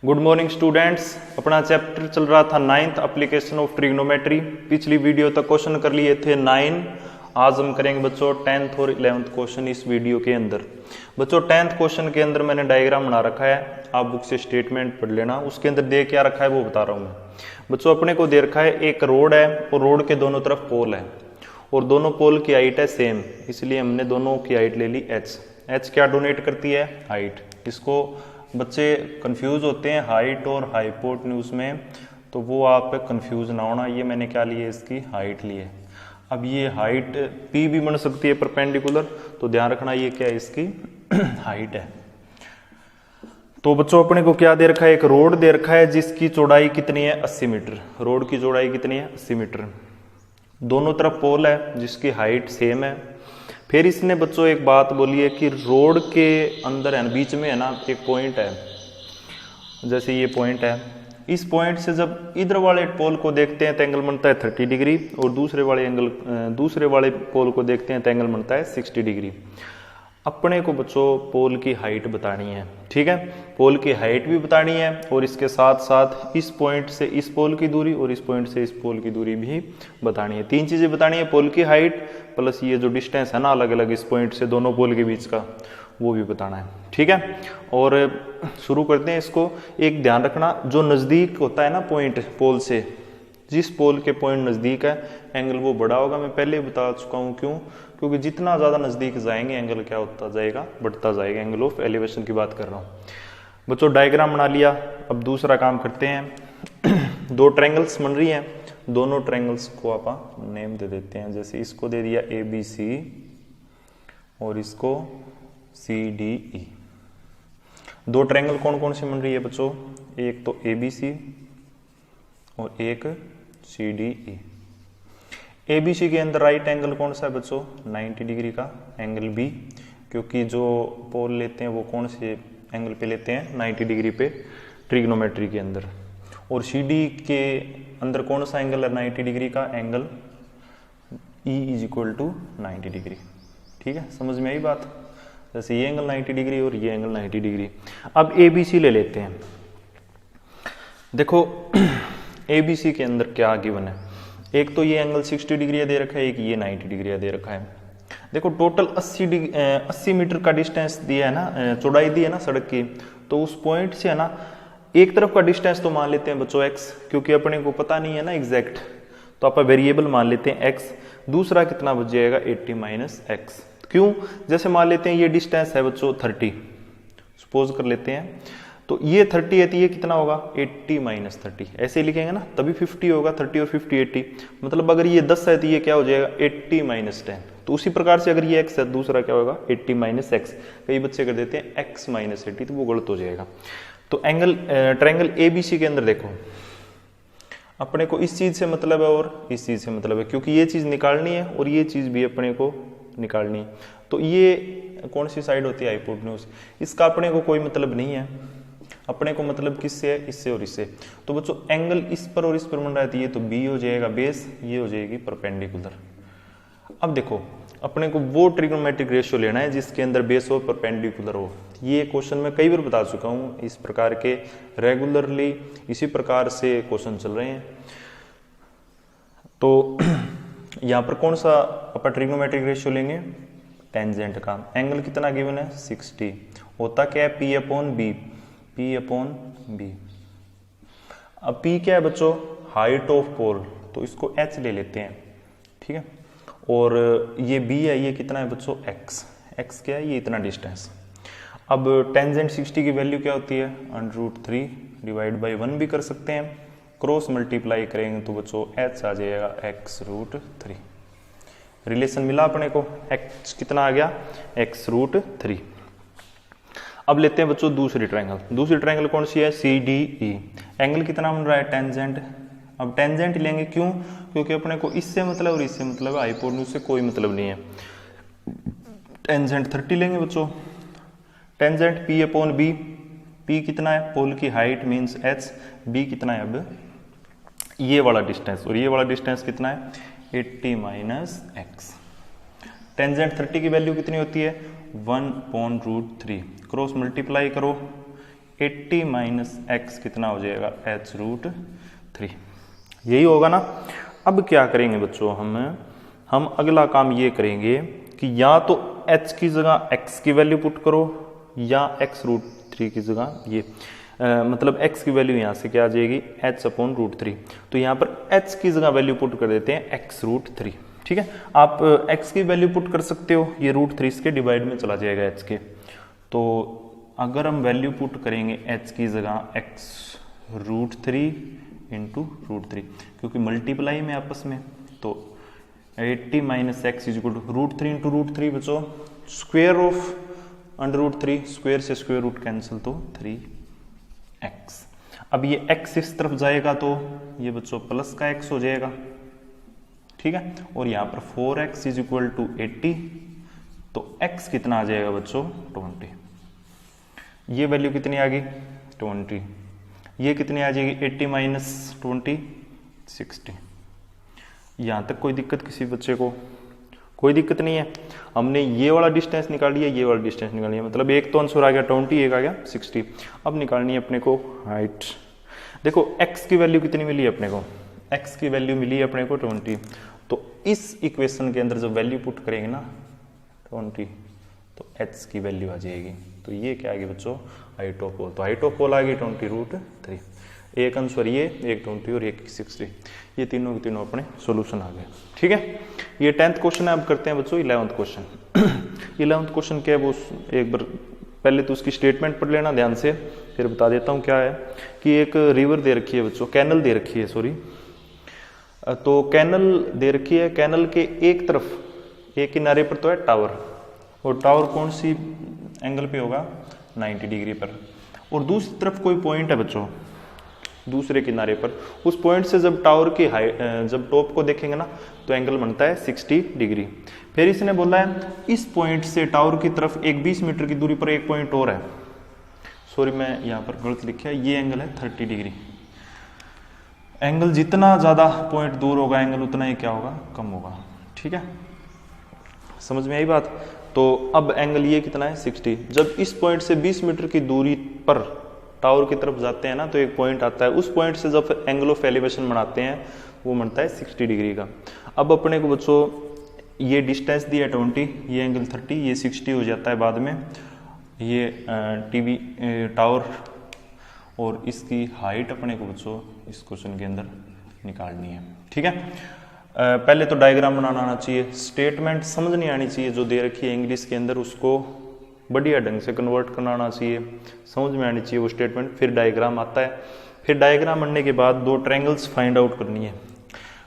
Good morning students. अपना chapter चल रहा था 9th एप्लीकेशन ऑफ ट्रिग्नोमेट्री। पिछली वीडियो तक क्वेश्चन कर लिए थे 9। आज हम करेंगे बच्चों 10th और 11th क्वेश्चन इस वीडियो के अंदर। बच्चों 10th क्वेश्चन के अंदर मैंने डायग्राम बना रखा है, आप बुक से स्टेटमेंट पढ़ लेना। उसके अंदर दे क्या रखा है वो बता रहा हूँ मैं। बच्चों अपने को दे रखा है एक रोड है और रोड के दोनों तरफ पोल है और दोनों पोल की हाइट है सेम, इसलिए हमने दोनों की हाइट ले ली h। h क्या डोनेट करती है? हाइट। इसको बच्चे कंफ्यूज होते हैं हाइट और हाइपोटेन्यूज में, तो वो आप कंफ्यूज ना होना। ये मैंने क्या लिए? इसकी हाइट ली है। अब ये हाइट p भी बन सकती है परपेंडिकुलर, तो ध्यान रखना ये क्या है? इसकी हाइट है। तो बच्चों अपने को क्या दे रखा है? एक रोड दे रखा है जिसकी चौड़ाई कितनी है? 80 मीटर। रोड की चौड़ाई कितनी है? 80 मीटर। दोनों तरफ पोल है जिसकी हाइट सेम है। फिर इसने बच्चों एक बात बोली है कि रोड के अंदर है बीच में है ना एक पॉइंट है, जैसे ये पॉइंट है। इस पॉइंट से जब इधर वाले पोल को देखते हैं तो एंगल बनता है 30 डिग्री और दूसरे वाले पोल को देखते हैं तो एंगल बनता है 60 डिग्री। अपने को बच्चों पोल की हाइट बतानी है, ठीक है? पोल की हाइट भी बतानी है और इसके साथ साथ इस पॉइंट से इस पोल की दूरी और इस पॉइंट से इस पोल की दूरी भी बतानी है। तीन चीजें बतानी है, पोल की हाइट प्लस ये जो डिस्टेंस है ना अलग अलग इस पॉइंट से दोनों पोल के बीच का, वो भी बताना है, ठीक है? और शुरू करते हैं इसको। एक ध्यान रखना, जो नजदीक होता है ना पॉइंट पोल से, जिस पोल के पॉइंट नजदीक है एंगल वो बड़ा होगा। मैं पहले ही बता चुका हूँ क्यों, क्योंकि जितना ज्यादा नजदीक जाएंगे एंगल क्या होता जाएगा? बढ़ता जाएगा। एंगल ऑफ एलिवेशन की बात कर रहा हूँ। बच्चों डायग्राम बना लिया, अब दूसरा काम करते हैं। दो ट्रायंगल्स बन रही हैं, दोनों ट्रायंगल्स को आप नेम दे देते हैं। जैसे इसको दे दिया ABC और इसको CDE। दो ट्रायंगल कौन कौन सी बन रही है बच्चों? एक तो ABC और एक CDE। ABC के अंदर राइट एंगल कौन सा है बच्चों? 90 डिग्री का एंगल B, क्योंकि जो पोल लेते हैं वो कौन से एंगल पे लेते हैं? 90 डिग्री पे ट्रिग्नोमेट्री के अंदर। और CD के अंदर कौन सा एंगल है 90 डिग्री का? Angle E = 90 degree. ठीक है, समझ में आई बात? जैसे ये एंगल 90 डिग्री और ये एंगल 90 डिग्री। अब ABC ले लेते हैं। देखो ABC के अंदर क्या गिवन है? एक तो ये एंगल 60 डिग्री दे रखा है, एक ये 90 डिग्री दे रखा है। देखो टोटल 80 मीटर का डिस्टेंस दिया है ना, चौड़ाई दी है ना सड़क की। तो उस पॉइंट से है ना एक तरफ का डिस्टेंस तो मान लेते हैं बच्चों x, क्योंकि अपने को पता नहीं है ना एग्जैक्ट, तो आप वेरिएबल मान लेते हैं x। दूसरा कितना बच जाएगा? 80 - x। क्यों? जैसे मान लेते हैं ये डिस्टेंस है बच्चों 30, सपोज कर लेते हैं। तो ये 30 है तो ये कितना होगा? 80 - 30। ऐसे ही लिखेंगे ना, तभी 50 होगा। 30 और 50 80। मतलब अगर ये 10 है तो ये क्या हो जाएगा? 80 - 10। तो उसी प्रकार से अगर ये x है दूसरा क्या होगा? 80 - x। कई बच्चे कर देते हैं x - 80, तो वो गलत हो जाएगा। तो ट्रायंगल ABC के अंदर देखो, अपने को इस चीज से मतलब है और इस चीज से मतलब है, क्योंकि ये चीज निकालनी है और ये चीज भी अपने को निकालनी है। तो ये कौन सी साइड होती है? हाइपोटेन्यूज। इसका अपने को कोई मतलब नहीं है, अपने को मतलब किससे है? इससे और इससे। तो बच्चों एंगल इस पर और इस पर बन रहा है, ये तो B हो जाएगा बेस, ये हो जाएगी परपेंडिकुलर। अब देखो अपने को वो ट्रिग्नोमेट्रिक रेशियो लेना है जिसके अंदर बेस हो परपेंडिकुलर हो। ये क्वेश्चन मैं कई बार बता चुका हूँ, इस प्रकार के रेगुलरली इसी प्रकार से क्वेश्चन चल रहे हैं। तो यहाँ पर कौन सा अपन ट्रिग्नोमेट्रिक रेशियो लेंगे? टेंजेंट का। एंगल कितना गिवन है? 60। होता क्या है? P/B। P/B। अब P क्या है बच्चों? हाइट ऑफ पोल, तो इसको h ले लेते हैं, ठीक है? और ये B है, ये कितना है बच्चों? x। x क्या है? ये इतना डिस्टेंस। अब टेंजेंट 60 की वैल्यू क्या होती है? √3 डिवाइड बाई 1 भी कर सकते हैं। क्रॉस मल्टीप्लाई करेंगे तो बच्चों h आ जाएगा x√3। रिलेशन मिला अपने को, x कितना आ गया? x√3। अब लेते हैं बच्चों दूसरी ट्रायंगल। दूसरी ट्रायंगल कौन सी है? CDE। एंगल कितना बन रहा है? टेंजेंट। अब टेंजेंट लेंगे, क्यों? क्योंकि अपने को इससे मतलब और इससे मतलब, हाइपोटेन्यूज से कोई मतलब नहीं है। टेंजेंट 30 लेंगे बच्चों। Tangent P/B। P कितना है? पोल की हाइट मीन्स h। B कितना है? अब ये वाला डिस्टेंस और ये वाला डिस्टेंस कितना है? 80 - x। टेंजेंट 30 की वैल्यू कितनी होती है? 1/√3। क्रॉस मल्टीप्लाई करो, 80 माइनस एक्स कितना हो जाएगा h√3, यही होगा ना। अब क्या करेंगे बच्चों, हम अगला काम ये करेंगे कि या तो h की जगह x की वैल्यू पुट करो या x√3 की जगह ये मतलब x की वैल्यू यहाँ से क्या आ जाएगी h/√3। तो यहाँ पर h की जगह वैल्यू पुट कर देते हैं x√3, ठीक है। आप x की वैल्यू पुट कर सकते हो, ये √3 इसके डिवाइड में चला जाएगा h के। तो अगर हम वैल्यू पुट करेंगे h की जगह x√3 इंटू √3, क्योंकि मल्टीप्लाई में आपस में, तो 80 minus x is equal to √3 into √3 बच्चों स्क्वेयर ऑफ √3, स्क्वेयर से स्क्वेयर रूट कैंसिल तो 3x। अब ये x इस तरफ जाएगा तो ये बच्चों प्लस का x हो जाएगा, ठीक है। और यहाँ पर 4x इज इक्वल टू 80, तो x कितना आ जाएगा बच्चों 20। ये वैल्यू कितनी आ गई 20, ये कितनी आ जाएगी 80 माइनस 20 60। यहाँ तक कोई दिक्कत किसी बच्चे को? कोई दिक्कत नहीं है। हमने ये वाला डिस्टेंस निकाल लिया, ये वाला डिस्टेंस निकाल लिया, मतलब एक तो आंसर आ गया 20, एक आ गया 60। अब निकालनी है अपने को हाइट। देखो x की वैल्यू कितनी मिली है अपने को, x की वैल्यू मिली है अपने को 20। तो इस इक्वेशन के अंदर जब वैल्यू पुट करेंगे ना 20, तो h की वैल्यू आ जाएगी। तो ये क्या आ गया बच्चों हाइट ऑफ पोल। तो हाइट ऑफ पोल आ गई 20√3। एक आंसर ये, एक 20 और एक 60, ये तीनों के तीनों अपने सॉल्यूशन आ गए, ठीक है। ये 10th क्वेश्चन है। अब करते हैं बच्चों 11th क्वेश्चन। 11th क्वेश्चन क्या है वो एक बार पहले तो उसकी स्टेटमेंट पढ़ लेना ध्यान से, फिर बता देता हूँ क्या है। कि एक रिवर दे रखी है बच्चों, कैनल दे रखी है, सॉरी। तो कैनल दे रखी है, कैनल के एक तरफ एक किनारे पर तो है टावर, और टावर कौन सी एंगल पे होगा 90 डिग्री पर, और दूसरी तरफ कोई पॉइंट है बच्चों दूसरे किनारे पर। उस पॉइंट से जब टावर की हाइट, जब टॉप को देखेंगे ना तो एंगल बनता है 60 डिग्री। फिर इसने बोला है इस पॉइंट से टावर की तरफ एक 20 मीटर की दूरी पर एक पॉइंट और है, सॉरी मैं यहाँ पर गलत लिखा है, ये एंगल है 30 डिग्री। एंगल जितना ज्यादा पॉइंट दूर होगा एंगल उतना ही क्या होगा कम होगा, ठीक है। समझ में आई बात? तो अब एंगल ये कितना है 60। जब इस पॉइंट से 20 मीटर की दूरी पर टावर की तरफ जाते हैं ना तो एक पॉइंट आता है, उस पॉइंट से जब एंगल ऑफ एलिवेशन बनाते हैं वो बनता है 60 डिग्री का। अब अपने को बच्चों ये डिस्टेंस दिया 20, ये एंगल 30, ये 60 हो जाता है बाद में। ये टीवी टावर और इसकी हाइट अपने को बच्चों इस क्वेश्चन के अंदर निकालनी है, ठीक है। पहले तो डायग्राम बनाना आना चाहिए, स्टेटमेंट समझ नहीं आनी चाहिए जो दे रखी है इंग्लिश के अंदर, उसको बढ़िया ढंग से कन्वर्ट करना आना चाहिए, समझ में आनी चाहिए वो स्टेटमेंट। फिर डायग्राम आता है, फिर डायग्राम बनने के बाद दो ट्रायंगल्स फाइंड आउट करनी है।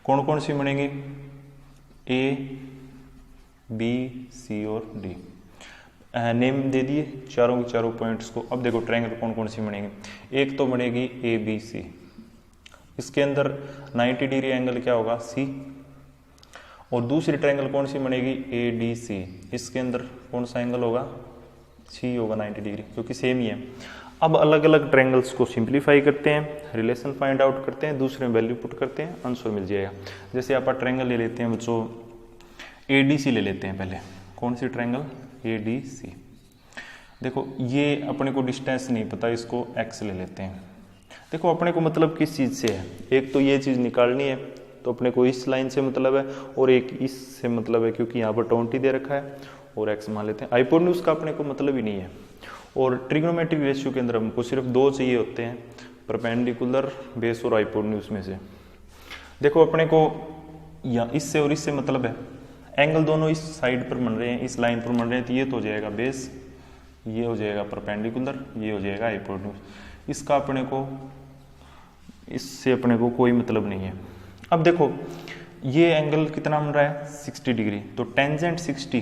कौन कौन सी बनेंगी? ए, बी, सी और डी। नेम दे दिए चारों के चारों पॉइंट्स को। अब देखो ट्रायंगल कौन कौन सी बनेगी। एक तो बनेगी ए बी सी, इसके अंदर 90 डिग्री एंगल क्या होगा सी। और दूसरी ट्रायंगल कौन सी बनेगी ए डी सी, इसके अंदर कौन सा एंगल होगा सी होगा 90 डिग्री, क्योंकि सेम ही है। अब अलग अलग ट्रायंगल्स को सिंप्लीफाई करते हैं, रिलेशन फाइंड आउट करते हैं, दूसरे में वैल्यू पुट करते हैं, आंसर मिल जाएगा। जैसे आप ट्रायंगल ले लेते हैं बच्चों ए डी सी ले लेते हैं पहले। कौन सी ट्रायंगल ए डी सी। देखो ये अपने को डिस्टेंस नहीं पता, इसको एक्स ले लेते हैं। देखो अपने को मतलब किस चीज़ से है, एक तो ये चीज़ निकालनी है तो अपने को इस लाइन से मतलब है, और एक इससे मतलब है क्योंकि यहाँ पर 20 दे रखा है और एक्स मान लेते हैं। हाइपोटेन्यूज का अपने को मतलब ही नहीं है। और ट्रिग्नोमेट्रिक रेशियो के अंदर हमको सिर्फ दो चाहिए होते हैं, परपेंडिकुलर बेस और हाइपोटेन्यूज में से। देखो अपने को या इससे और इससे मतलब है, एंगल दोनों इस साइड पर बन रहे हैं, इस लाइन पर बन रहे हैं, तो ये तो हो जाएगा बेस, ये हो जाएगा परपेंडिकुलर, ये हो जाएगा हाइपोटेन्यूज। इसका अपने को इससे अपने को कोई मतलब नहीं है। अब देखो ये एंगल कितना बन रहा है 60 डिग्री, तो टेंजेंट 60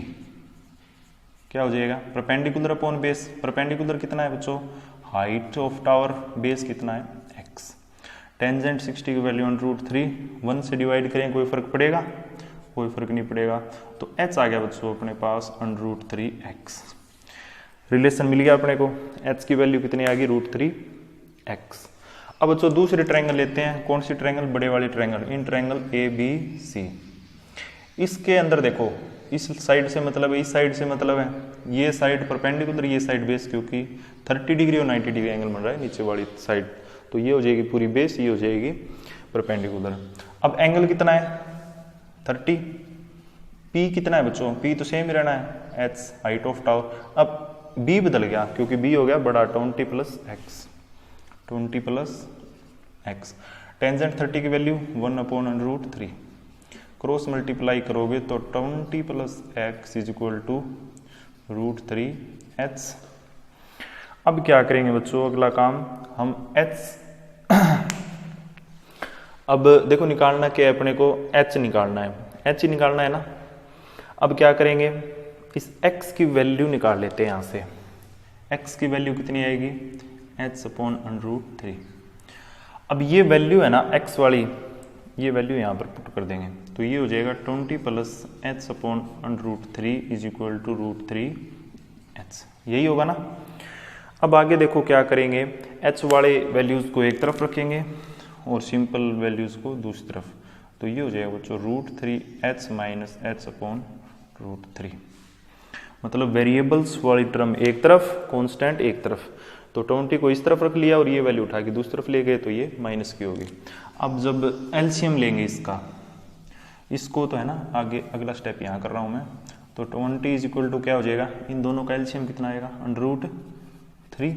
क्या हो जाएगा परपेंडिकुलर अपॉन बेस। परपेंडिकुलर कितना है बच्चों हाइट ऑफ टावर, बेस कितना है x। टेंजेंट 60 की वैल्यू √3, 1 से डिवाइड करें कोई फर्क पड़ेगा? कोई फर्क नहीं पड़ेगा। तो h आ गया बच्चों अपने पास √3x। रिलेशन मिल गया अपने को, h की वैल्यू कितनी आ गई √3x। अब बच्चों दूसरी ट्रायंगल लेते हैं। कौन सी ट्रायंगल? बड़े वाली triangle. In triangle A B C, इसके अंदर देखो इस साइड से मतलब है, इस साइड से मतलब है ये साइड परपेंडिकुलर, ये साइड बेस, क्योंकि 30 डिग्री और 90 डिग्री एंगल बन रहा है नीचे वाली साइड, तो ये हो जाएगी पूरी बेस, ये हो जाएगी परपेंडिकुलर। अब एंगल कितना है 30, पी कितना है बच्चों, पी तो सेम ही रहना है, एच हाइट ऑफ टावर। अब बी बदल गया क्योंकि बी हो गया बड़ा 20 plus x, 20 plus x. Tangent 30 की वैल्यू 1/√3, क्रॉस मल्टीप्लाई करोगे तो 20 plus x is equal to √3h। अब क्या करेंगे बच्चों, अगला काम हम h अब देखो निकालना क्या है अपने को, h निकालना है, h निकालना है ना। अब क्या करेंगे, इस x की वैल्यू निकाल लेते हैं यहाँ से। x की वैल्यू कितनी आएगी, h/√3। अब ये वैल्यू है ना x वाली, ये वैल्यू यहाँ पर पुट कर देंगे तो ये हो जाएगा 20 plus h/√3 is equal to √3h, यही होगा ना। अब आगे देखो क्या करेंगे, h वाले वैल्यूज को एक तरफ रखेंगे और सिंपल वैल्यूज को दूसरी तरफ, तो ये हो जाएगा बच्चों √3h माइनस h/√3। मतलब वेरिएबल्स वाली टर्म एक तरफ, कांस्टेंट एक तरफ, तो 20 को इस तरफ रख लिया और ये वैल्यू उठा के दूसरी तरफ ले गए तो ये माइनस की होगी। अब जब एलसीएम लेंगे इसका, इसको तो है ना, आगे अगला स्टेप यहाँ कर रहा हूँ मैं, तो 20 इज इक्वल टू क्या हो जाएगा, इन दोनों का एलसीएम कितना आएगा, √3।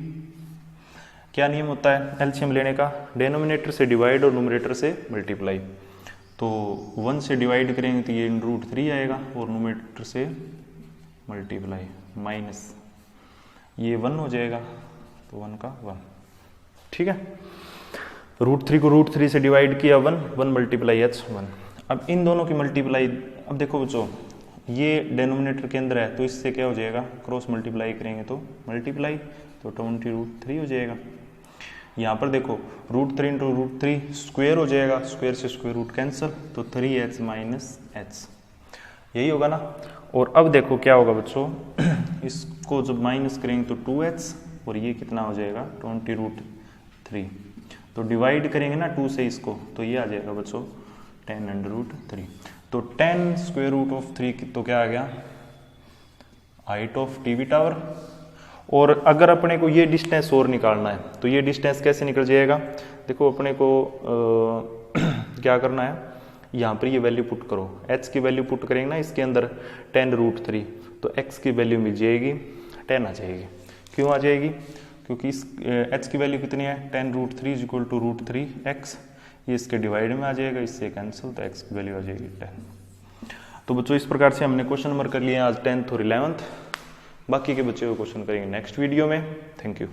क्या नियम होता है एलसीएम लेने का, डेनोमिनेटर से डिवाइड और न्यूमरेटर से मल्टीप्लाई। तो 1 से डिवाइड करेंगे तो ये √3 आएगा और न्यूमरेटर से मल्टीप्लाई, माइनस ये 1 हो जाएगा, तो 1 का 1, ठीक है। √3 को √3 से डिवाइड किया 1 मल्टीप्लाई h 1। अब इन दोनों की मल्टीप्लाई, अब देखो बच्चों ये डेनोमिनेटर के अंदर है तो इससे क्या हो जाएगा, क्रॉस मल्टीप्लाई करेंगे तो मल्टीप्लाई, तो 20 √3 हो जाएगा। यहाँ पर देखो √3 इंटू √3 स्क्वायर हो जाएगा, स्क्वायर से स्क्वायर रूट कैंसिल, तो 3h माइनस h, यही होगा ना। और अब देखो क्या होगा बच्चों, इसको जब माइनस करेंगे तो 2h और ये कितना हो जाएगा 20 √3, तो डिवाइड करेंगे ना 2 से इसको, तो ये आ जाएगा बच्चों 10√3। तो 10 स्क्वायर रूट ऑफ 3 तो क्या आ गया, हाइट ऑफ टीवी टावर। और अगर अपने को ये डिस्टेंस और निकालना है तो ये डिस्टेंस कैसे निकल जाएगा, देखो अपने को क्या करना है, यहाँ पर ये वैल्यू पुट करो, h की वैल्यू पुट करेंगे ना इसके अंदर 10√3, तो x की वैल्यू मिल जाएगी 10 आ जाएगी। क्यों आ जाएगी, क्योंकि इस h की वैल्यू कितनी है 10√3 इज इक्वल टू √3x, ये इसके डिवाइड में आ जाएगा, इससे कैंसिल, तो x की वैल्यू आ जाएगी 10। तो बच्चों इस प्रकार से हमने क्वेश्चन नंबर कर लिए आज 10th और 11th। बाकी के बच्चे को क्वेश्चन करेंगे नेक्स्ट वीडियो में। Thank you.